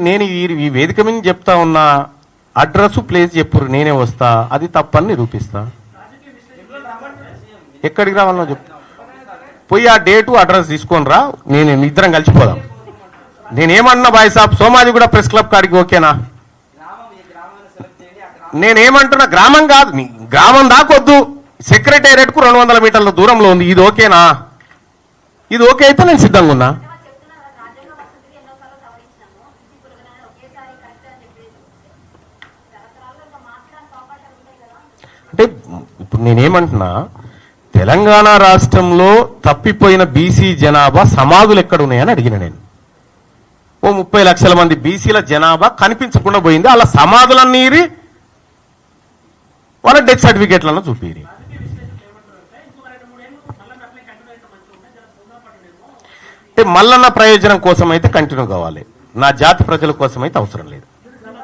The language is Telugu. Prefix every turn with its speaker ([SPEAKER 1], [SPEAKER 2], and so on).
[SPEAKER 1] నేను ఈ వేదిక మీద చెప్తా ఉన్నా, అడ్రస్ ప్లేస్ చెప్పురు, నేనే వస్తా, అది తప్పని నిరూపిస్తా. ఎక్కడికి రావాలో చెప్పు, పోయి ఆ డేటు అడ్రస్ తీసుకొని రా, నేను ఇద్దరం కలిసిపోదాం. నేనేమన్నా బాయ్ సాబ్, సోమాజి కూడా ప్రెస్ క్లబ్ కాడికి ఓకేనా? నేనేమంటున్నా, గ్రామం కాదు, గ్రామం దాకొద్దు, సెక్రటేరియట్ కు 200 మీటర్ల దూరంలో ఉంది, ఇది ఓకేనా? ఇది ఓకే అయితే నేను సిద్ధంగా ఉన్నా. అంటే ఇప్పుడు నేనేమంటున్నా, తెలంగాణ రాష్ట్రంలో తప్పిపోయిన బీసీ జనాభా సమాధులు ఎక్కడున్నాయని అడిగిన నేను. ఓ 30 లక్షల మంది బీసీల జనాభా కనిపించకుండా పోయింది, అలా సమాధులన్నీ వాళ్ళ డెత్ సర్టిఫికేట్లను చూపిరి. అంటే మల్లన్న ప్రయోజనం కోసం అయితే కంటిన్యూ కావాలి, నా జాతి ప్రజల కోసం అయితే అవసరం లేదు.